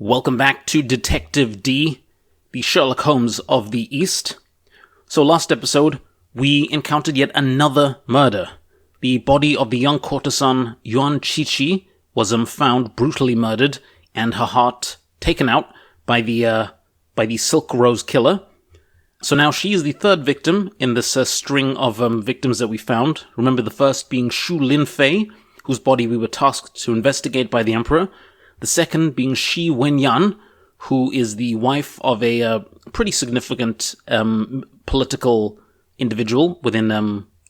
Welcome back to Detective D, the Sherlock Holmes of the East. So last episode, we encountered yet another murder. The body of the young courtesan Yuan Qiqi was found brutally murdered and her heart taken out by the Silk Rose killer. So now she is the third victim in this string of victims that we found. Remember the first being Xu Linfei, whose body we were tasked to investigate by the Emperor. The second being Shi Wenyan, who is the wife of a pretty significant political individual within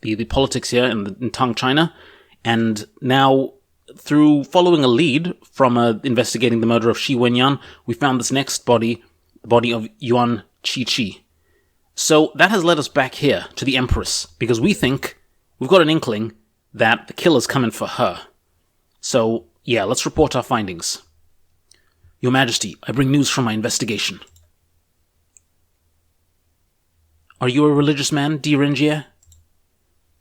the politics here in Tang, China. And now, through following a lead from investigating the murder of Shi Wenyan, we found this next body, the body of Yuan Qiqi. So that has led us back here to the Empress, because we think we've got an inkling that the killer's coming for her. So, yeah, let's report our findings. Your Majesty, I bring news from my investigation. Are you a religious man, dear Renjie?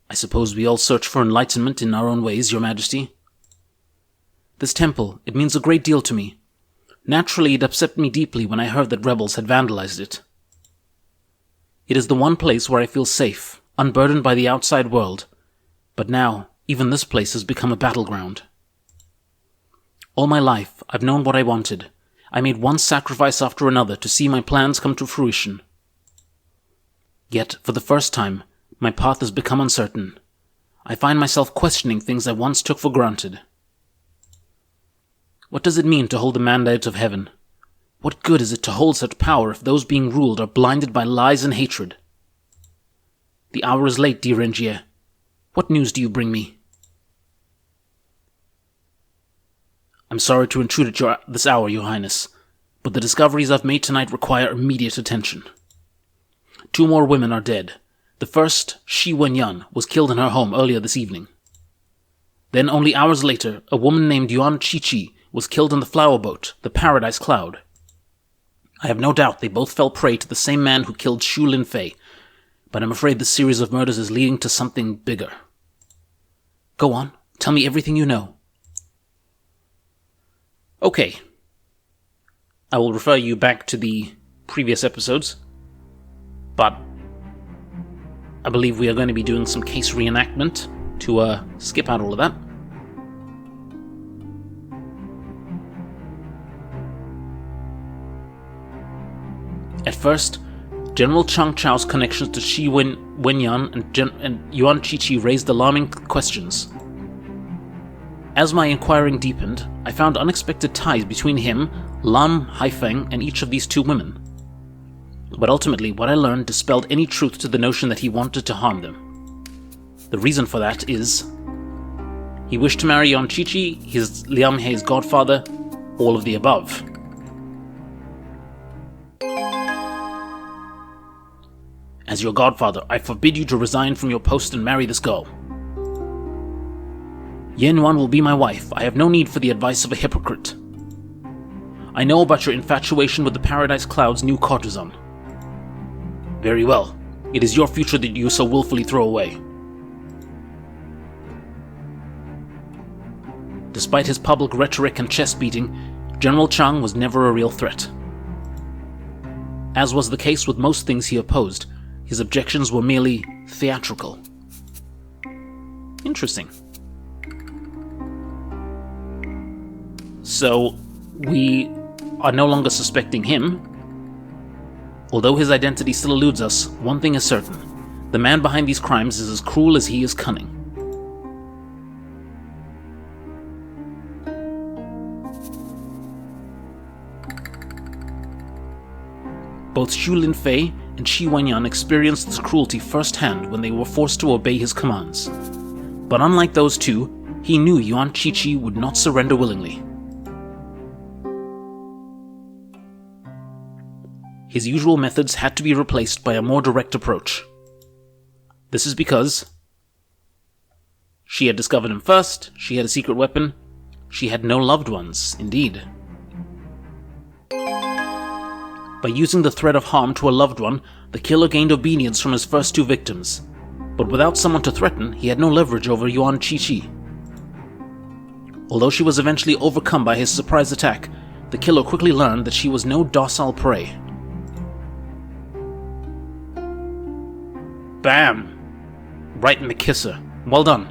I suppose we all search for enlightenment in our own ways, Your Majesty. This temple, it means a great deal to me. Naturally, it upset me deeply when I heard that rebels had vandalized it. It is the one place where I feel safe, unburdened by the outside world. But now, even this place has become a battleground. All my life, I've known what I wanted. I made one sacrifice after another to see my plans come to fruition. Yet, for the first time, my path has become uncertain. I find myself questioning things I once took for granted. What does it mean to hold the mandate of heaven? What good is it to hold such power if those being ruled are blinded by lies and hatred? The hour is late, dear Renjie. What news do you bring me? I'm sorry to intrude at this hour, Your Highness, but the discoveries I've made tonight require immediate attention. 2 more women are dead. The first, Shi Wenyan, was killed in her home earlier this evening. Then, only hours later, a woman named Yuan Qiqi was killed in the flower boat, the Paradise Cloud. I have no doubt they both fell prey to the same man who killed Xu Linfei, but I'm afraid this series of murders is leading to something bigger. Go on, tell me everything you know. Okay. I will refer you back to the previous episodes, but I believe we are going to be doing some case reenactment to skip out all of that. At first, General Chang Chao's connections to Shi Wenyan and Yuan Qiqi raised alarming questions. As my inquiring deepened, I found unexpected ties between him, Lam Haifeng, and each of these 2 women. But ultimately, what I learned dispelled any truth to the notion that he wanted to harm them. The reason for that is he wished to marry Yuan Qiqi, his Liang Hei's godfather, all of the above. As your godfather, I forbid you to resign from your post and marry this girl. Yen Yuan will be my wife. I have no need for the advice of a hypocrite. I know about your infatuation with the Paradise Cloud's new courtesan. Very well. It is your future that you so willfully throw away. Despite his public rhetoric and chest-beating, General Chang was never a real threat. As was the case with most things he opposed, his objections were merely theatrical. Interesting. So, we are no longer suspecting him. Although his identity still eludes us, one thing is certain. The man behind these crimes is as cruel as he is cunning. Both Xu Linfei and Shi Wenyan experienced this cruelty firsthand when they were forced to obey his commands. But unlike those 2, he knew Yuan Qiqi would not surrender willingly. His usual methods had to be replaced by a more direct approach. This is because she had discovered him first, she had a secret weapon, she had no loved ones, indeed. By using the threat of harm to a loved one, the killer gained obedience from his first 2 victims. But without someone to threaten, he had no leverage over Yuan Qiqi. Although she was eventually overcome by his surprise attack, the killer quickly learned that she was no docile prey. Bam! Right in the kisser. Well done.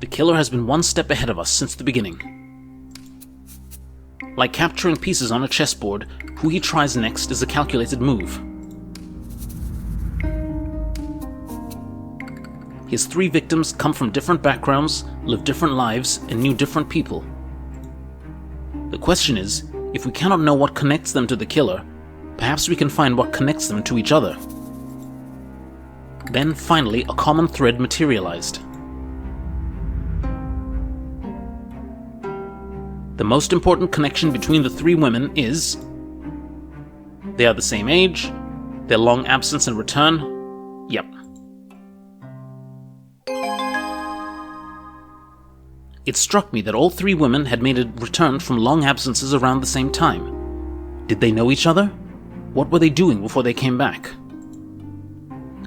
The killer has been one step ahead of us since the beginning. Like capturing pieces on a chessboard, who he tries next is a calculated move. His 3 victims come from different backgrounds, live different lives, and knew different people. The question is, if we cannot know what connects them to the killer, perhaps we can find what connects them to each other. Then, finally, a common thread materialized. The most important connection between the 3 women is they are the same age, their long absence and return. Yep. It struck me that all 3 women had made a return from long absences around the same time. Did they know each other? What were they doing before they came back?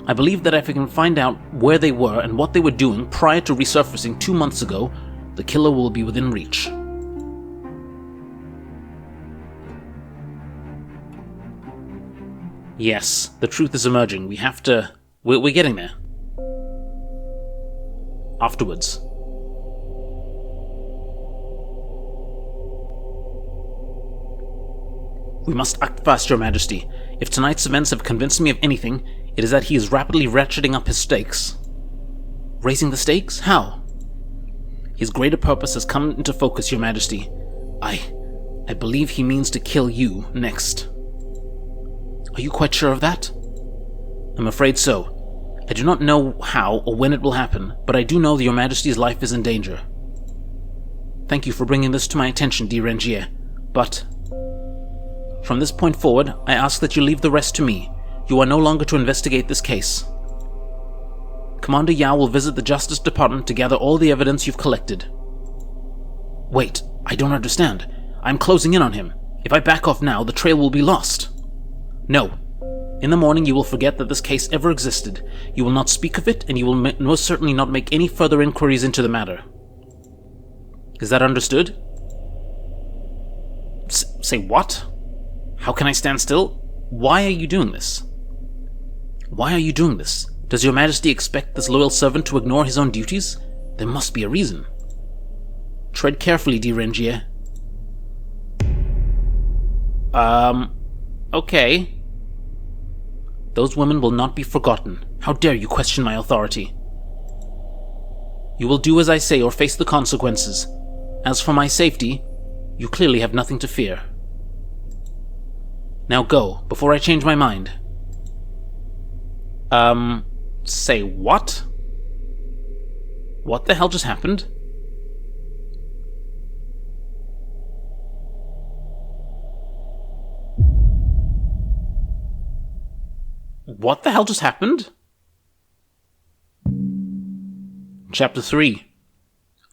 I believe that if I can find out where they were and what they were doing prior to resurfacing 2 months ago, the killer will be within reach. Yes, the truth is emerging. We have to... We're getting there. Afterwards. We must act fast, Your Majesty. If tonight's events have convinced me of anything, it is that he is rapidly ratcheting up his stakes. Raising the stakes? How? His greater purpose has come into focus, Your Majesty. I believe he means to kill you next. Are you quite sure of that? I'm afraid so. I do not know how or when it will happen, but I do know that Your Majesty's life is in danger. Thank you for bringing this to my attention, dear Renjie, but... from this point forward, I ask that you leave the rest to me. You are no longer to investigate this case. Commander Yao will visit the Justice Department to gather all the evidence you've collected. Wait, I don't understand. I'm closing in on him. If I back off now, the trail will be lost. No. In the morning you will forget that this case ever existed. You will not speak of it, and you will most certainly not make any further inquiries into the matter. Is that understood? Say what? How can I stand still? Why are you doing this? Why are you doing this? Does Your Majesty expect this loyal servant to ignore his own duties? There must be a reason. Tread carefully, dear Renjie. Okay. Those women will not be forgotten. How dare you question my authority? You will do as I say or face the consequences. As for my safety, you clearly have nothing to fear. Now go, before I change my mind. Say what? What the hell just happened? What the hell just happened? Chapter 3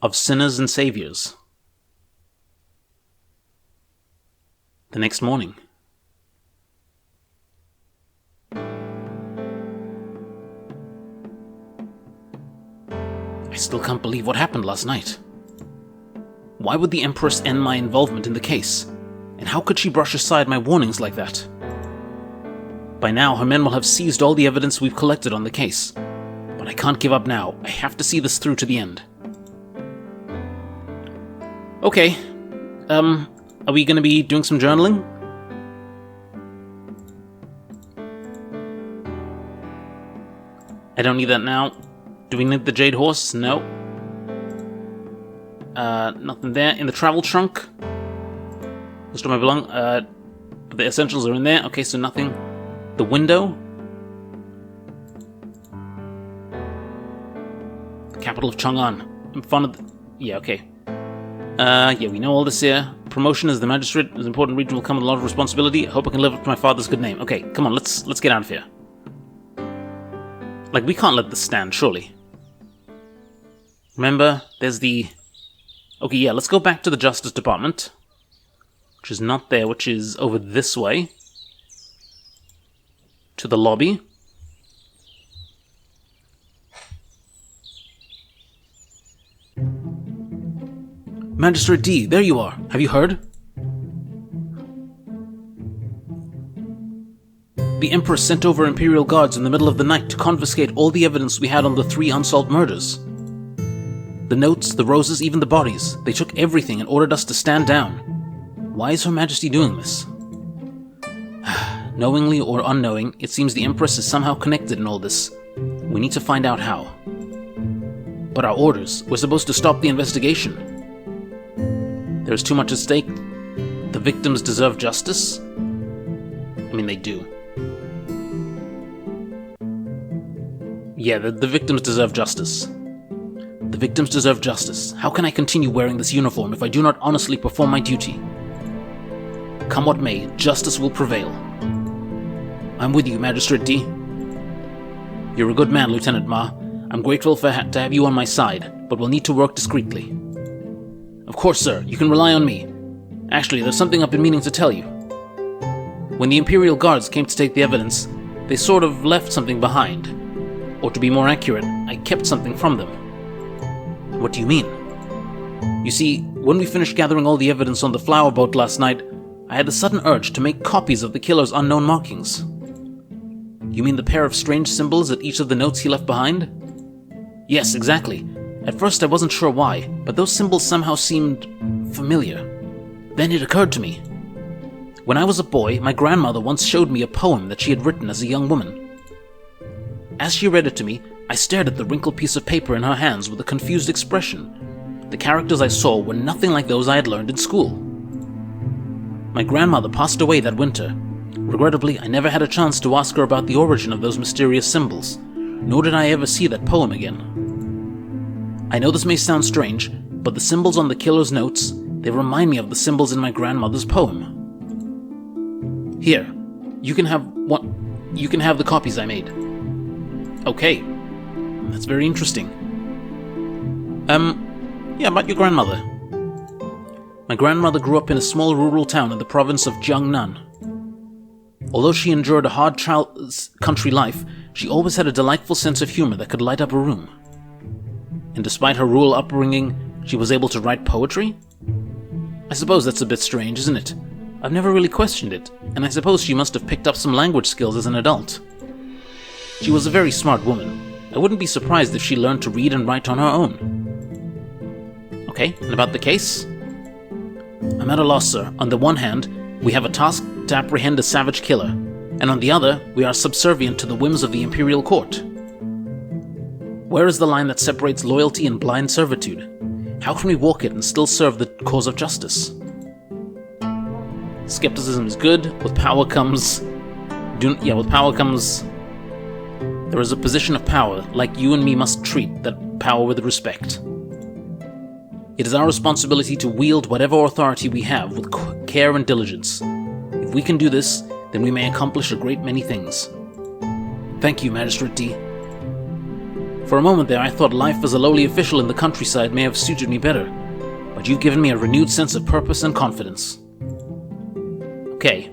of Sinners and Saviors. The next morning. I still can't believe what happened last night. Why would the Empress end my involvement in the case? And how could she brush aside my warnings like that? By now, her men will have seized all the evidence we've collected on the case. But I can't give up now. I have to see this through to the end. Okay. Are we gonna be doing some journaling? I don't need that now. Do we need the Jade Horse? No. Nothing there. In the travel trunk? Most of my belong. The essentials are in there. Okay, so nothing. The window. The capital of Chang'an. In front of the... Yeah, okay. Yeah, we know all this here. Promotion as the magistrate is important region will come with a lot of responsibility. I hope I can live up to my father's good name. Okay, come on, let's get out of here. Like, we can't let this stand, surely. Remember, there's the... Okay, yeah, let's go back to the Justice Department. Which is not there, which is over this way. To the lobby. Magistrate D, there you are. Have you heard? The Empress sent over Imperial guards in the middle of the night to confiscate all the evidence we had on the 3 unsolved murders. The notes, the roses, even the bodies. They took everything and ordered us to stand down. Why is Her Majesty doing this? Knowingly or unknowing, it seems the Empress is somehow connected in all this. We need to find out how. But our orders, we're supposed to stop the investigation. There's too much at stake. The victims deserve justice? I mean, they do. Yeah, the victims deserve justice. The victims deserve justice. How can I continue wearing this uniform if I do not honestly perform my duty? Come what may, justice will prevail. I'm with you, Magistrate D. You're a good man, Lieutenant Ma. I'm grateful to have you on my side, but we'll need to work discreetly. Of course, sir. You can rely on me. Actually, there's something I've been meaning to tell you. When the Imperial Guards came to take the evidence, they sort of left something behind. Or to be more accurate, I kept something from them. What do you mean? You see, when we finished gathering all the evidence on the flower boat last night, I had the sudden urge to make copies of the killer's unknown markings. You mean the pair of strange symbols at each of the notes he left behind? Yes, exactly. At first I wasn't sure why, but those symbols somehow seemed familiar. Then it occurred to me. When I was a boy, my grandmother once showed me a poem that she had written as a young woman. As she read it to me, I stared at the wrinkled piece of paper in her hands with a confused expression. The characters I saw were nothing like those I had learned in school. My grandmother passed away that winter. Regrettably, I never had a chance to ask her about the origin of those mysterious symbols, nor did I ever see that poem again. I know this may sound strange, but the symbols on the killer's notes, they remind me of the symbols in my grandmother's poem. Here, you can have the copies I made. Okay, that's very interesting. Yeah, about your grandmother. My grandmother grew up in a small rural town in the province of Jiangnan. Although she endured a hard country life, she always had a delightful sense of humor that could light up a room. And despite her rural upbringing, she was able to write poetry? I suppose that's a bit strange, isn't it? I've never really questioned it, and I suppose she must have picked up some language skills as an adult. She was a very smart woman. I wouldn't be surprised if she learned to read and write on her own. Okay, and about the case? I'm at a loss, sir. On the one hand, we have a task to apprehend a savage killer, and on the other, we are subservient to the whims of the Imperial Court. Where is the line that separates loyalty and blind servitude? How can we walk it and still serve the cause of justice? Skepticism is good. With power comes... There is a position of power, like you and me must treat that power with respect. It is our responsibility to wield whatever authority we have with care and diligence. If we can do this, then we may accomplish a great many things. Thank you, Magistrate D. For a moment there, I thought life as a lowly official in the countryside may have suited me better, but you've given me a renewed sense of purpose and confidence. Okay.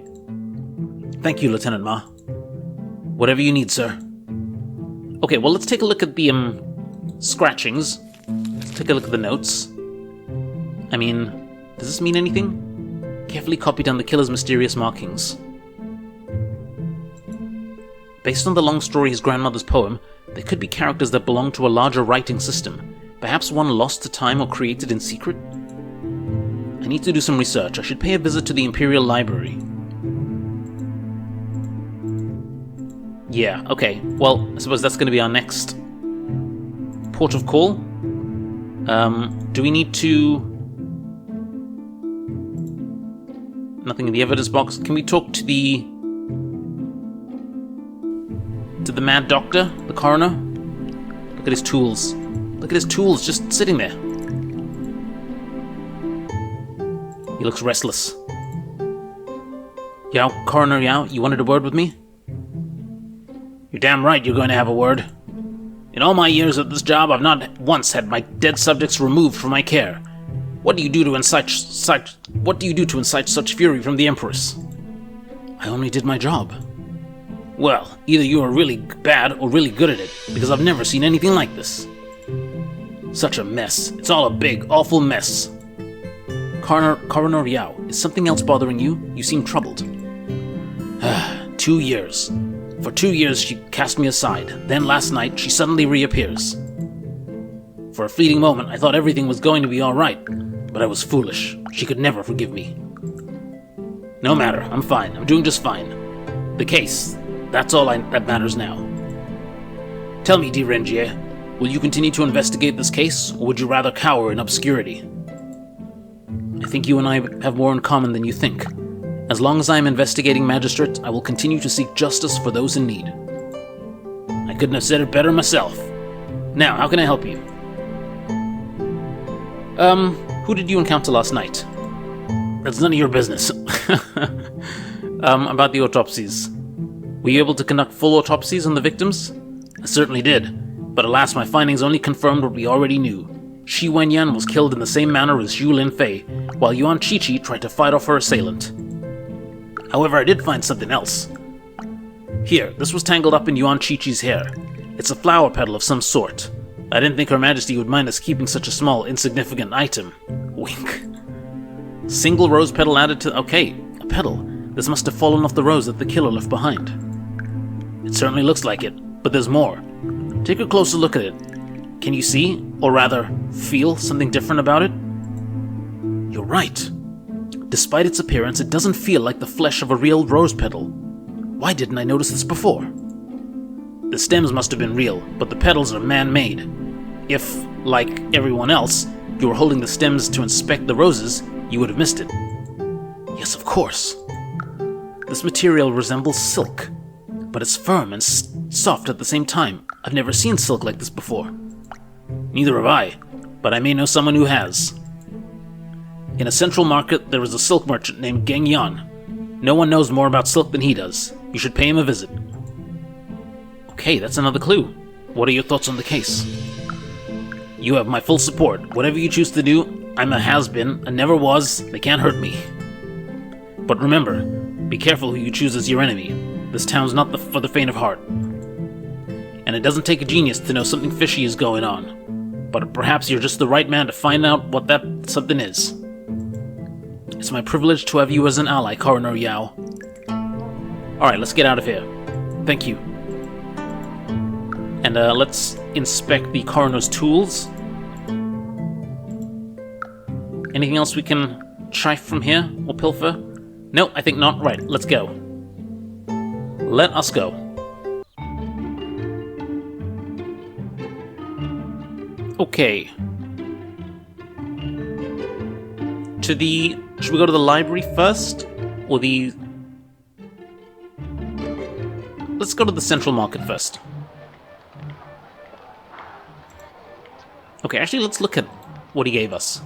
Thank you, Lieutenant Ma. Whatever you need, sir. Okay, well, let's take a look at the, scratchings. Let's take a look at the notes. I mean, does this mean anything? Carefully copy down the killer's mysterious markings. Based on the long story his grandmother's poem, there could be characters that belong to a larger writing system, perhaps one lost to time or created in secret. I need to do some research. I should pay a visit to the Imperial Library. Yeah, okay. Well, I suppose that's going to be our next port of call. Do we need to... Nothing in the evidence box. Can we talk to the mad doctor, the coroner? Look at his tools. Look at his tools just sitting there. He looks restless. Yao, Coroner Yao, you wanted a word with me? You're damn right you're going to have a word. In all my years at this job, I've not once had my dead subjects removed from my care. What do you do to incite such fury from the Empress? I only did my job. Well, either you are really bad or really good at it, because I've never seen anything like this. Such a mess. It's all a big, awful mess. Coroner Yao, is something else bothering you? You seem troubled. 2 years. For 2 years she cast me aside. Then last night she suddenly reappears. For a fleeting moment I thought everything was going to be alright, but I was foolish. She could never forgive me. No matter, I'm fine. I'm doing just fine. The case, that's all that matters now. Tell me, Renjie, will you continue to investigate this case, or would you rather cower in obscurity? I think you and I have more in common than you think. As long as I am investigating magistrate, I will continue to seek justice for those in need. I couldn't have said it better myself. Now, how can I help you? Who did you encounter last night? That's none of your business. About the autopsies. Were you able to conduct full autopsies on the victims? I certainly did, but alas, my findings only confirmed what we already knew. Shi Wenyan was killed in the same manner as Zhu Linfei, while Yuan Qiqi tried to fight off her assailant. However, I did find something else. Here, this was tangled up in Yuan Qiqi's hair. It's a flower petal of some sort. I didn't think Her Majesty would mind us keeping such a small, insignificant item. Wink. Single rose petal added to... Okay, a petal. This must have fallen off the rose that the killer left behind. It certainly looks like it, but there's more. Take a closer look at it. Can you see, or rather, feel something different about it? You're right. Despite its appearance, it doesn't feel like the flesh of a real rose petal. Why didn't I notice this before? The stems must have been real, but the petals are man-made. If, like everyone else, you were holding the stems to inspect the roses, you would have missed it. Yes, of course. This material resembles silk, but it's firm and soft at the same time. I've never seen silk like this before. Neither have I, but I may know someone who has. In a central market, there is a silk merchant named Geng Yan. No one knows more about silk than he does. You should pay him a visit. Okay, that's another clue. What are your thoughts on the case? You have my full support. Whatever you choose to do, I'm a has-been, and never was. They can't hurt me. But remember, be careful who you choose as your enemy. This town's not for the faint of heart. And it doesn't take a genius to know something fishy is going on. But perhaps you're just the right man to find out what that something is. It's my privilege to have you as an ally, Coroner Yao. Alright, let's get out of here. Thank you. And let's inspect the coroner's tools. Anything else we can chife from here or pilfer? No, I think not. Right, let's go. Let us go. Okay. Should we go to the library first? Or the... Let's go to the central market first. Okay, actually, let's look at what he gave us.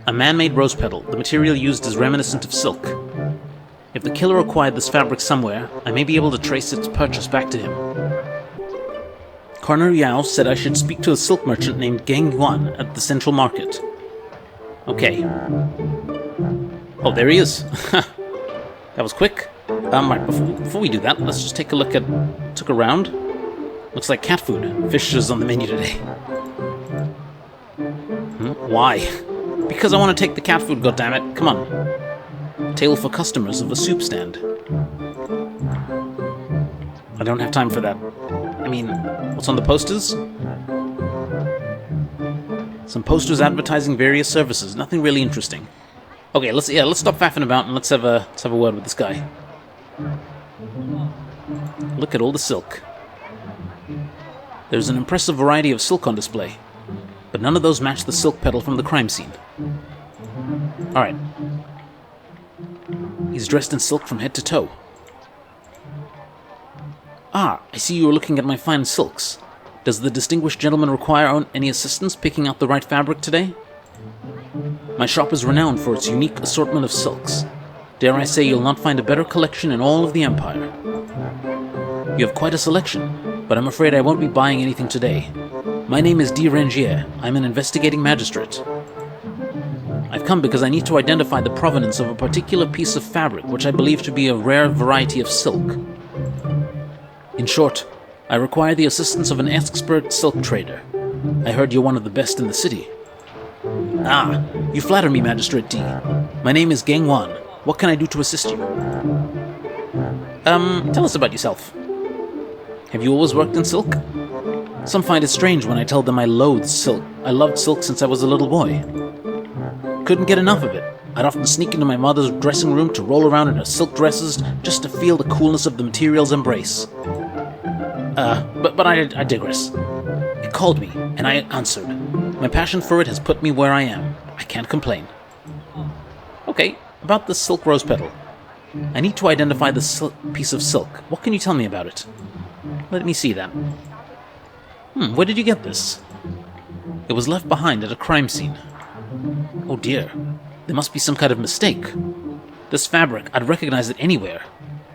A man-made rose petal. The material used is reminiscent of silk. If the killer acquired this fabric somewhere, I may be able to trace its purchase back to him. Coroner Yao said I should speak to a silk merchant named Geng Yuan at the central market. Okay. Oh, there he is. That was quick. Right, before we do that, let's just take a look around. Looks like cat food. Fish is on the menu today. Why? Because I want to take the cat food, goddammit. Come on. Tale for customers of a soup stand. I don't have time for that. I mean, what's on the posters? Some posters advertising various services. Nothing really interesting. Okay, let's stop faffing about and let's have a word with this guy. Look at all the silk. There's an impressive variety of silk on display, but none of those match the silk petal from the crime scene. Alright. He's dressed in silk from head to toe. Ah, I see you are looking at my fine silks. Does the distinguished gentleman require any assistance picking out the right fabric today? My shop is renowned for its unique assortment of silks. Dare I say you'll not find a better collection in all of the Empire. You have quite a selection, but I'm afraid I won't be buying anything today. My name is Renjie. I'm an investigating magistrate. I've come because I need to identify the provenance of a particular piece of fabric which I believe to be a rare variety of silk. In short, I require the assistance of an expert silk trader. I heard you're one of the best in the city. Ah, you flatter me, Magistrate D. My name is Gang Wan. What can I do to assist you? Tell us about yourself. Have you always worked in silk? Some find it strange when I tell them I loathe silk. I loved silk since I was a little boy. Couldn't get enough of it. I'd often sneak into my mother's dressing room to roll around in her silk dresses just to feel the coolness of the material's embrace. But I digress. It called me, and I answered. My passion for it has put me where I am. I can't complain. Okay, about the silk rose petal. I need to identify the piece of silk. What can you tell me about it? Let me see that. Where did you get this? It was left behind at a crime scene. Oh dear. There must be some kind of mistake. This fabric, I'd recognize it anywhere.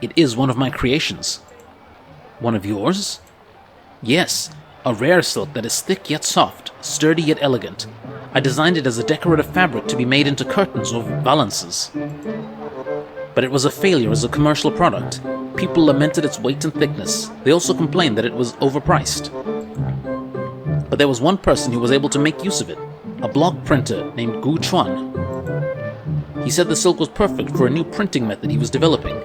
It is one of my creations. One of yours? Yes, a rare silk that is thick yet soft, sturdy yet elegant. I designed it as a decorative fabric to be made into curtains or valances. But it was a failure as a commercial product. People lamented its weight and thickness. They also complained that it was overpriced. But there was one person who was able to make use of it, a blog printer named Gu Chuan. He said the silk was perfect for a new printing method he was developing.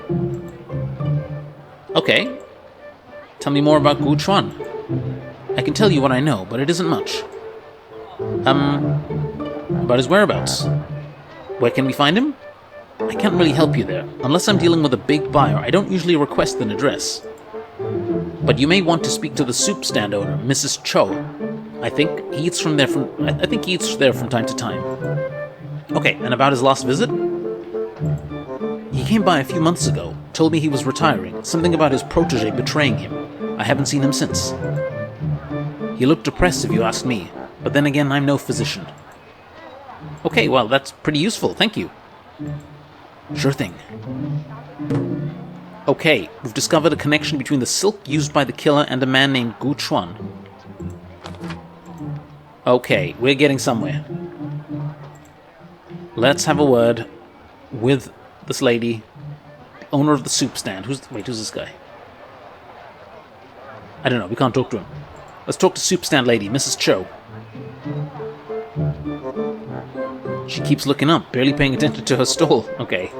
Okay. Tell me more about Gu Chuan. I can tell you what I know, but it isn't much. About his whereabouts. Where can we find him? I can't really help you there. Unless I'm dealing with a big buyer, I don't usually request an address. But you may want to speak to the soup stand owner, Mrs. Cho. I think he eats there from time to time. Okay, and about his last visit? He came by a few months ago, told me he was retiring, something about his protege betraying him. I haven't seen him since. He looked depressed if you ask me, but then again, I'm no physician. Okay, well, that's pretty useful, thank you. Sure thing. Okay, we've discovered a connection between the silk used by the killer and a man named Gu Chuan. Okay, we're getting somewhere. Let's have a word with this lady, the owner of the soup stand. Who's this guy? I don't know, we can't talk to him. Let's talk to soup stand lady, Mrs. Cho. She keeps looking up, barely paying attention to her stall. Okay.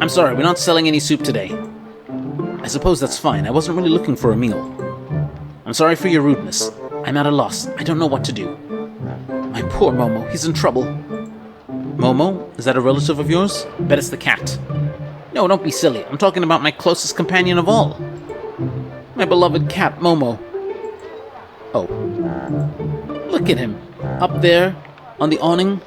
I'm sorry, we're not selling any soup today. I suppose that's fine. I wasn't really looking for a meal. I'm sorry for your rudeness. I'm at a loss. I don't know what to do. My poor Momo, he's in trouble. Momo? Is that a relative of yours? Bet it's the cat. No, don't be silly. I'm talking about my closest companion of all. My beloved cat, Momo. Oh. Look at him. Up there, on the awning.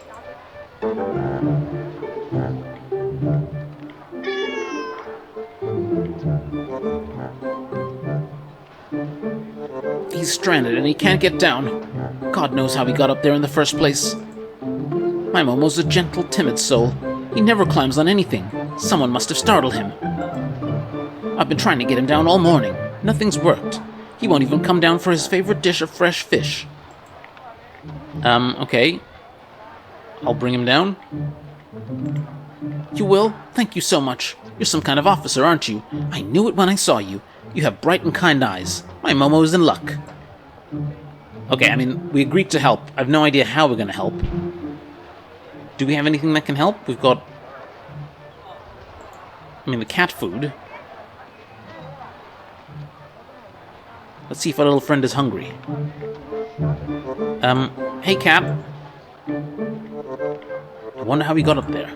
He's stranded and he can't get down. God knows how he got up there in the first place. My Momo's a gentle, timid soul. He never climbs on anything. Someone must have startled him. I've been trying to get him down all morning. Nothing's worked. He won't even come down for his favorite dish of fresh fish. Okay. I'll bring him down. You will? Thank you so much. You're some kind of officer, aren't you? I knew it when I saw you. You have bright and kind eyes. My Momo is in luck. Okay, I mean, we agreed to help. I have no idea how we're going to help. Do we have anything that can help? We've got... the cat food. Let's see if our little friend is hungry. Hey, cat. I wonder how he got up there.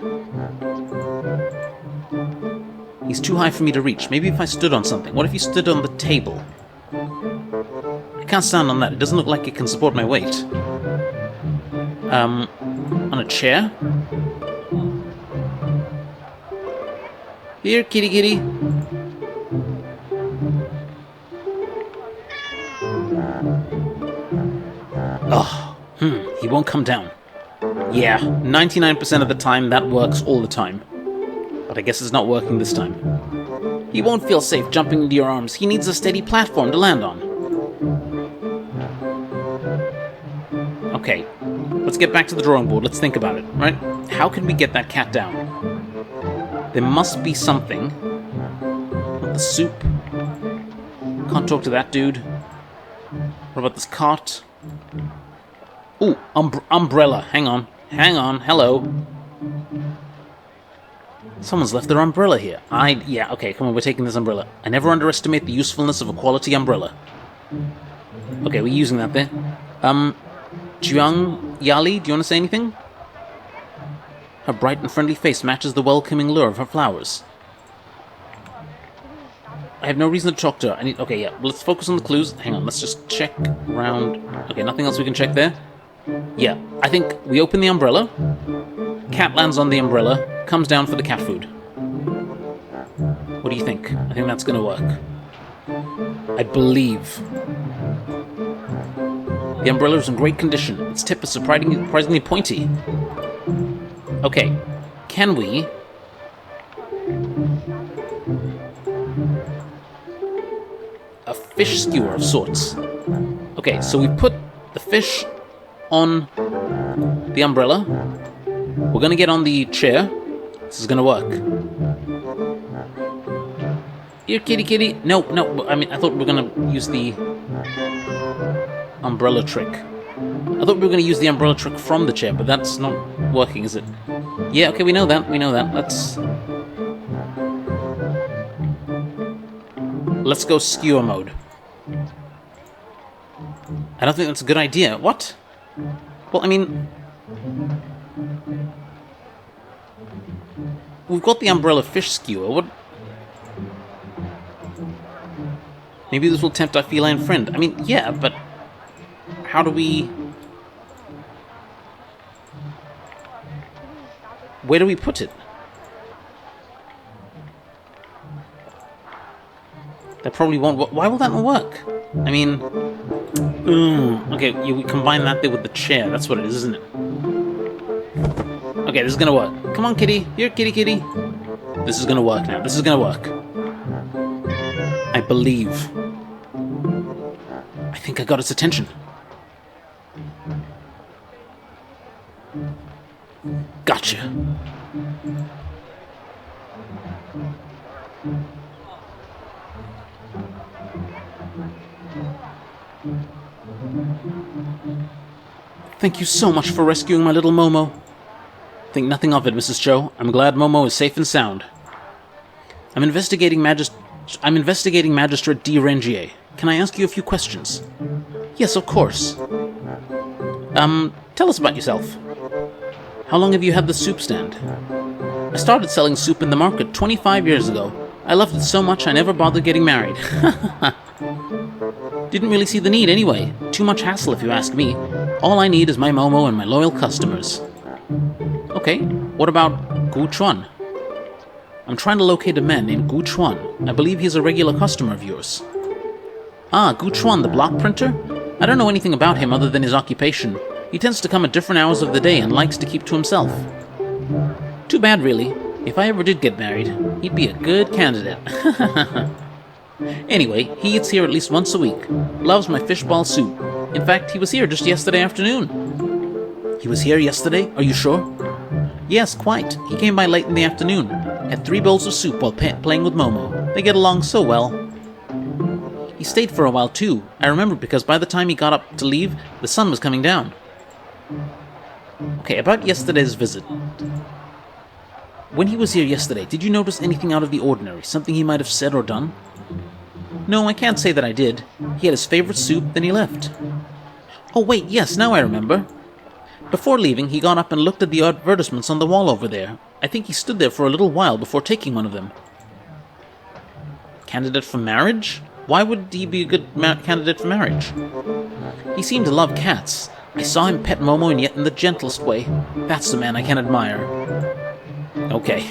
He's too high for me to reach. Maybe if I stood on something. What if he stood on the table? I can't stand on that. It doesn't look like it can support my weight. On a chair? Here, kitty kitty. He won't come down. Yeah, 99% of the time that works all the time. But I guess it's not working this time. He won't feel safe jumping into your arms. He needs a steady platform to land on. Okay, let's get back to the drawing board. Let's think about it, right? How can we get that cat down? There must be something. What, the soup? Can't talk to that dude. What about this cart? Ooh, umbrella. Hang on. Hang on. Hello. Someone's left their umbrella here. Yeah, okay, come on, we're taking this umbrella. I never underestimate the usefulness of a quality umbrella. Okay, we're using that there. Jiang Yali, do you want to say anything? Her bright and friendly face matches the welcoming lure of her flowers. I have no reason to talk to her. Okay, yeah, let's focus on the clues. Hang on, let's just check around. Okay, nothing else we can check there? Yeah, I think we open the umbrella. Cat lands on the umbrella, comes down for the cat food. What do you think? I think that's gonna work. I believe. The umbrella is in great condition. Its tip is surprisingly pointy. Okay, can we... a fish skewer of sorts. Okay, so we put the fish on the umbrella. We're gonna get on the chair. This is gonna work. Here, kitty, kitty. No, I mean, I thought we were gonna use the umbrella trick. I thought we were gonna use the umbrella trick from the chair, but that's not working, is it? Yeah, okay, we know that. Let's go skewer mode. I don't think that's a good idea. What? Well, I mean... we've got the umbrella fish skewer. What? Maybe this will tempt our feline friend. I mean, yeah, but... how do we... where do we put it? That probably won't... why will that not work? I mean... okay, we combine that there with the chair. That's what it is, isn't it? Okay, this is gonna work. Come on, kitty. Here, kitty, kitty. This is gonna work now. This is gonna work. I believe. I think I got its attention. Gotcha. Thank you so much for rescuing my little Momo. Think nothing of it, Mrs. Cho. I'm glad Momo is safe and sound. I'm investigating Magistrate D. Renjie. Can I ask you a few questions? Yes, of course. Tell us about yourself. How long have you had the soup stand? I started selling soup in the market 25 years ago. I loved it so much I never bothered getting married. Didn't really see the need anyway. Too much hassle if you ask me. All I need is my Momo and my loyal customers. Okay, what about Gu Chuan? I'm trying to locate a man named Gu Chuan. I believe he's a regular customer of yours. Ah, Gu Chuan, the block printer? I don't know anything about him other than his occupation. He tends to come at different hours of the day and likes to keep to himself. Too bad, really. If I ever did get married, he'd be a good candidate. Anyway, he eats here at least once a week. Loves my fishball soup. In fact, he was here just yesterday afternoon. He was here yesterday? Are you sure? Yes, quite. He came by late in the afternoon. Had 3 bowls of soup while playing with Momo. They get along so well. He stayed for a while too. I remember because by the time he got up to leave, the sun was coming down. Okay, about yesterday's visit. When he was here yesterday, did you notice anything out of the ordinary? Something he might have said or done? No, I can't say that I did. He had his favorite soup, then he left. Oh wait, yes, now I remember. Before leaving, he got up and looked at the advertisements on the wall over there. I think he stood there for a little while before taking one of them. Candidate for marriage? Why would he be a good candidate for marriage? He seemed to love cats. I saw him pet Momo and yet in the gentlest way. That's the man I can admire. Okay.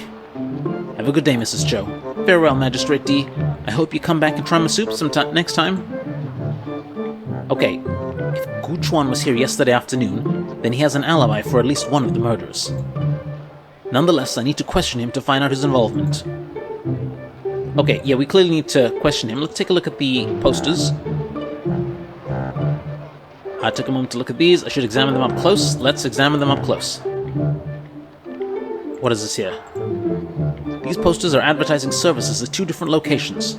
Have a good day, Mrs. Cho. Farewell, Magistrate D. I hope you come back and try my soup next time. Okay. If Gu Chuan was here yesterday afternoon, then he has an alibi for at least one of the murders. Nonetheless, I need to question him to find out his involvement. Okay, yeah, we clearly need to question him. Let's take a look at the posters. I took a moment to look at these. I should examine them up close. Let's examine them up close. What is this here? These posters are advertising services at 2 different locations.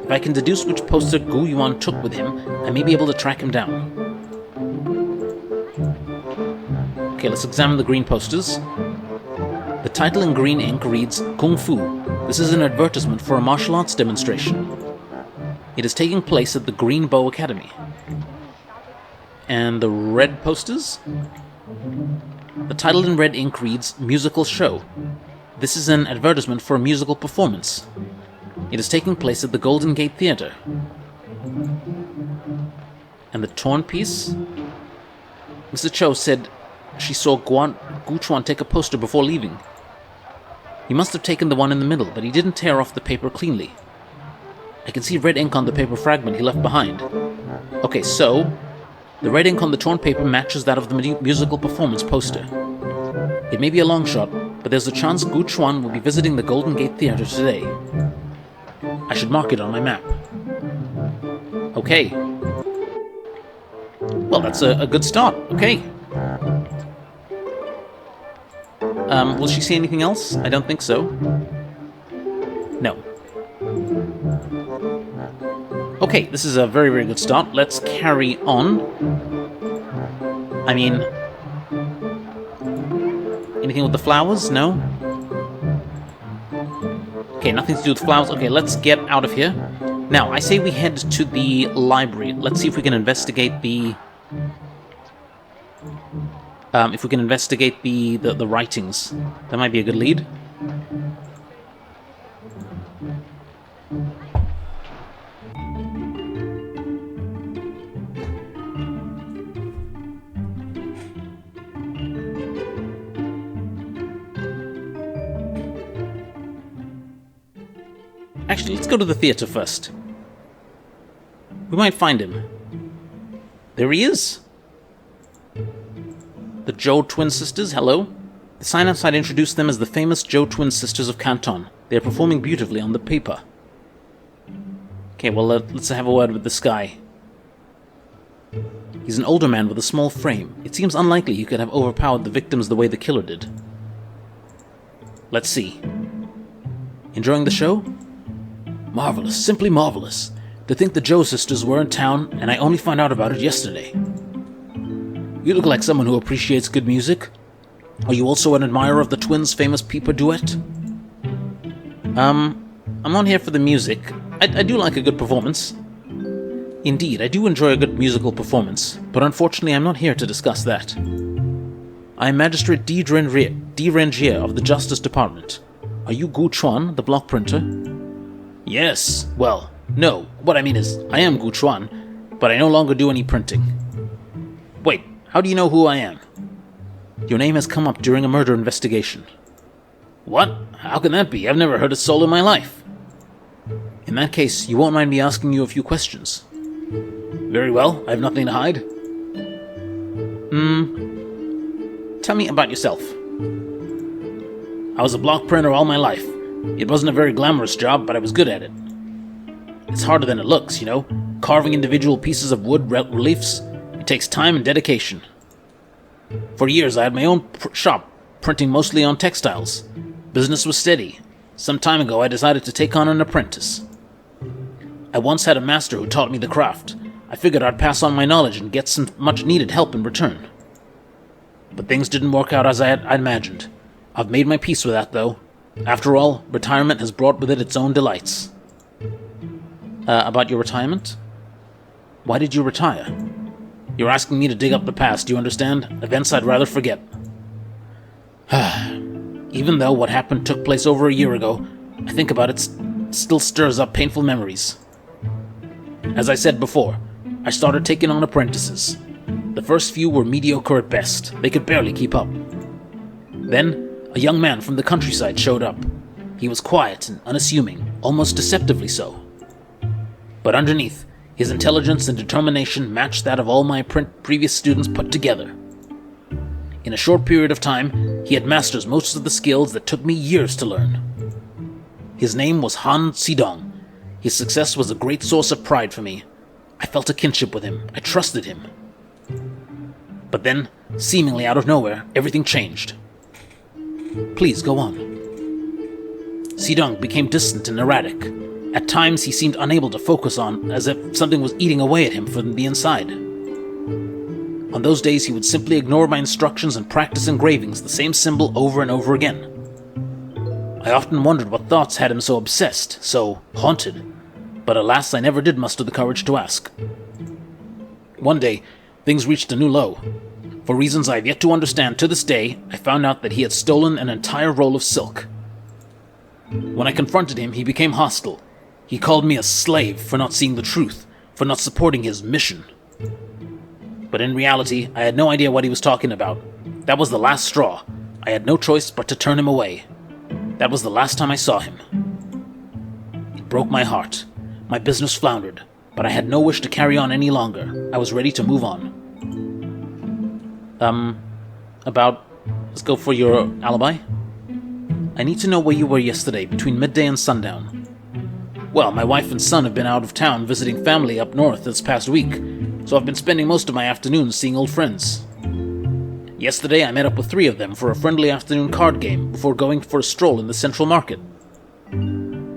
If I can deduce which poster Gu Yuan took with him, I may be able to track him down. Okay, let's examine the green posters. The title in green ink reads Kung Fu. This is an advertisement for a martial arts demonstration. It is taking place at the Green Bow Academy. And the red posters? The title in red ink reads Musical Show. This is an advertisement for a musical performance. It is taking place at the Golden Gate Theatre. And the torn piece? Mr. Cho said she saw Gu Chuan take a poster before leaving. He must have taken the one in the middle, but he didn't tear off the paper cleanly. I can see red ink on the paper fragment he left behind. Okay, so the red ink on the torn paper matches that of the musical performance poster. It may be a long shot, but there's a chance Gu Chuan will be visiting the Golden Gate Theatre today. I should mark it on my map. Okay. Well, that's a good start. Okay. Will she see anything else? I don't think so. No. Okay, this is a very, very good start. Let's carry on. I mean... anything with the flowers? No? Okay, nothing to do with flowers. Okay, let's get out of here. Now, I say we head to the library. Let's see if we can investigate the... the writings. That might be a good lead. Actually, let's go to the theatre first. We might find him. There he is! The Zhou twin sisters, hello. The sign outside introduced them as the famous Zhou twin sisters of Canton. They are performing beautifully on the paper. Okay, well, let's have a word with this guy. He's an older man with a small frame. It seems unlikely he could have overpowered the victims the way the killer did. Let's see. Enjoying the show? Marvelous, simply marvelous. To think the Zhou sisters were in town, and I only found out about it yesterday. You look like someone who appreciates good music. Are you also an admirer of the twins' famous Peeper duet? I'm on here for the music. I do like a good performance. Indeed, I do enjoy a good musical performance, but unfortunately I'm not here to discuss that. I am Magistrate Renjie of the Justice Department. Are you Gu Chuan, the block printer? Yes, well, no. What I mean is, I am Gu Chuan, but I no longer do any printing. Wait, how do you know who I am? Your name has come up during a murder investigation. What? How can that be? I've never heard a soul in my life. In that case, you won't mind me asking you a few questions. Very well, I have nothing to hide. Tell me about yourself. I was a block printer all my life. It wasn't a very glamorous job, but I was good at it. It's harder than it looks, you know? Carving individual pieces of wood reliefs. It takes time and dedication. For years, I had my own shop, printing mostly on textiles. Business was steady. Some time ago, I decided to take on an apprentice. I once had a master who taught me the craft. I figured I'd pass on my knowledge and get some much-needed help in return. But things didn't work out as I'd imagined. I've made my peace with that, though. After all, retirement has brought with it its own delights. About your retirement? Why did you retire? You're asking me to dig up the past, do you understand? Events I'd rather forget. Even though what happened took place over a year ago, I think about it still stirs up painful memories. As I said before, I started taking on apprentices. The first few were mediocre at best. They could barely keep up. Then, a young man from the countryside showed up. He was quiet and unassuming, almost deceptively so. But underneath, his intelligence and determination matched that of all my previous students put together. In a short period of time, he had mastered most of the skills that took me years to learn. His name was Han Xidong. His success was a great source of pride for me. I felt a kinship with him. I trusted him. But then, seemingly out of nowhere, everything changed. Please, go on. Xidong became distant and erratic. At times, he seemed unable to focus on, as if something was eating away at him from the inside. On those days, he would simply ignore my instructions and practice engravings, the same symbol over and over again. I often wondered what thoughts had him so obsessed, so haunted, but alas, I never did muster the courage to ask. One day, things reached a new low. For reasons I have yet to understand to this day, I found out that he had stolen an entire roll of silk. When I confronted him, he became hostile. He called me a slave for not seeing the truth, for not supporting his mission. But in reality, I had no idea what he was talking about. That was the last straw. I had no choice but to turn him away. That was the last time I saw him. It broke my heart. My business floundered, but I had no wish to carry on any longer. I was ready to move on. Let's go for your alibi. I need to know where you were yesterday, between midday and sundown. Well, my wife and son have been out of town visiting family up north this past week, so I've been spending most of my afternoons seeing old friends. Yesterday, I met up with 3 of them for a friendly afternoon card game before going for a stroll in the central market.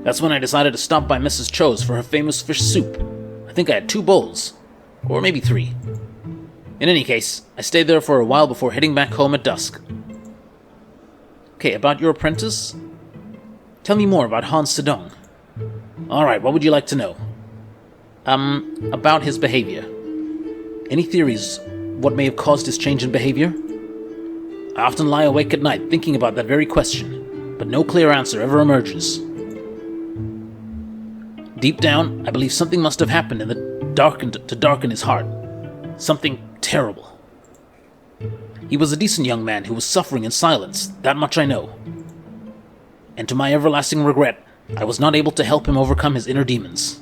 That's when I decided to stop by Mrs. Cho's for her famous fish soup. I think I had 2 bowls, or maybe 3. In any case, I stayed there for a while before heading back home at dusk. Okay, about your apprentice? Tell me more about Hans Sedong. Alright, what would you like to know? About his behavior. Any theories what may have caused his change in behavior? I often lie awake at night thinking about that very question, but no clear answer ever emerges. Deep down, I believe something must have happened to darken his heart. Something terrible. He was a decent young man who was suffering in silence, that much I know. And to my everlasting regret, I was not able to help him overcome his inner demons.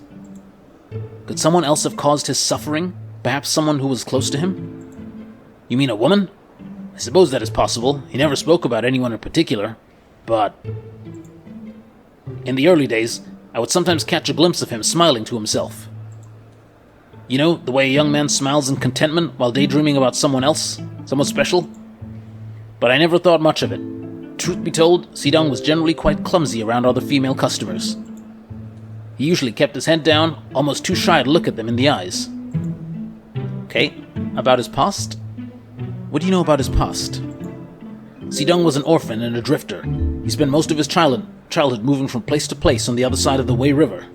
Could someone else have caused his suffering? Perhaps someone who was close to him? You mean a woman? I suppose that is possible. He never spoke about anyone in particular, but... In the early days, I would sometimes catch a glimpse of him smiling to himself. You know, the way a young man smiles in contentment while daydreaming about someone else, someone special? But I never thought much of it. Truth be told, Sedong was generally quite clumsy around other female customers. He usually kept his head down, almost too shy to look at them in the eyes. Okay, about his past? What do you know about his past? Sedong was an orphan and a drifter. He spent most of his childhood moving from place to place on the other side of the Wei River.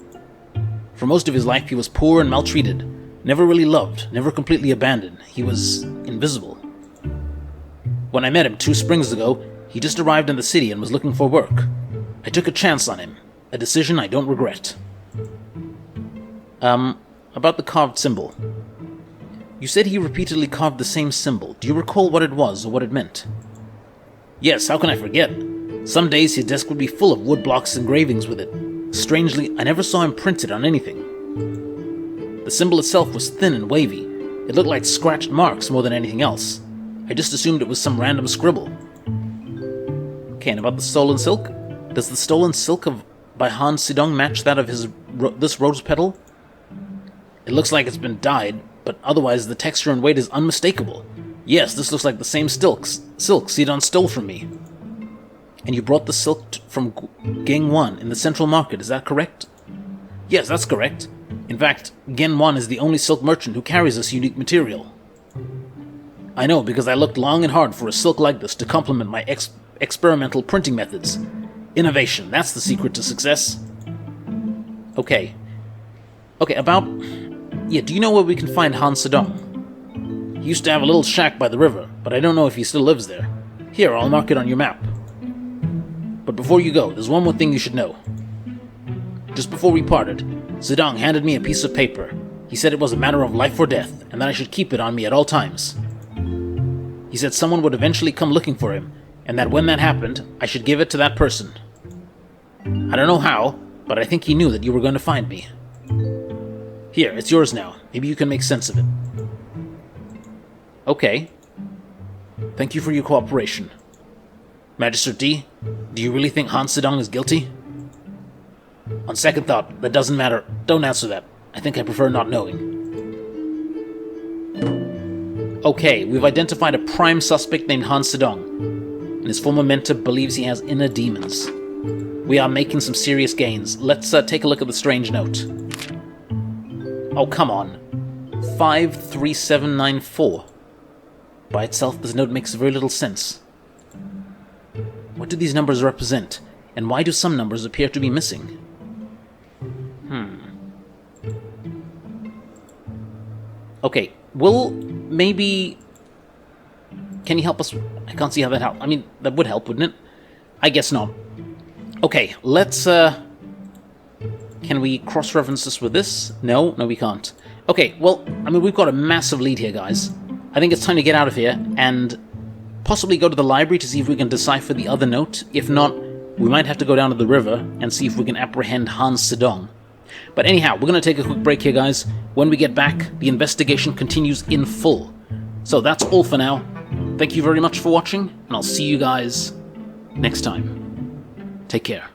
For most of his life he was poor and maltreated, never really loved, never completely abandoned. He was invisible. When I met him 2 springs ago, he just arrived in the city and was looking for work. I took a chance on him, a decision I don't regret. About the carved symbol. You said he repeatedly carved the same symbol. Do you recall what it was or what it meant? Yes, how can I forget? Some days his desk would be full of woodblocks and engravings with it. Strangely, I never saw him print it on anything. The symbol itself was thin and wavy. It looked like scratched marks more than anything else. I just assumed it was some random scribble. Okay, and about the stolen silk? Does the stolen silk by Hans Sedong match that of this rose petal? It looks like it's been dyed, but otherwise the texture and weight is unmistakable. Yes, this looks like the same silk Sedong stole from me. And you brought the silk from Gengwan in the central market, is that correct? Yes, that's correct. In fact, Gengwan is the only silk merchant who carries this unique material. I know, because I looked long and hard for a silk like this to complement my experimental printing methods. Innovation, that's the secret to success. Okay, do you know where we can find Hans Sedong? He used to have a little shack by the river, but I don't know if he still lives there. Here, I'll mark it on your map. But before you go, there's one more thing you should know. Just before we parted, Sedong handed me a piece of paper. He said it was a matter of life or death, and that I should keep it on me at all times. He said someone would eventually come looking for him, and that when that happened, I should give it to that person. I don't know how, but I think he knew that you were going to find me. Here, it's yours now. Maybe you can make sense of it. Okay. Thank you for your cooperation. Magistrate D, do you really think Hans Sedong is guilty? On second thought, that doesn't matter. Don't answer that. I think I prefer not knowing. Okay, we've identified a prime suspect named Hans Sedong, and his former mentor believes he has inner demons. We are making some serious gains. Let's take a look at the strange note. Oh, come on. 53794. By itself, this note makes very little sense. What do these numbers represent? And why do some numbers appear to be missing? Okay, well, maybe... Can you help us? I can't see how that helps. I mean, that would help, wouldn't it? I guess not. Okay, let's, Can we cross-reference this with this? No, we can't. Okay, well, I mean, we've got a massive lead here, guys. I think it's time to get out of here and possibly go to the library to see if we can decipher the other note. If not, we might have to go down to the river and see if we can apprehend Hans Sedong. But anyhow, we're going to take a quick break here, guys. When we get back, the investigation continues in full. So that's all for now. Thank you very much for watching, and I'll see you guys next time. Take care.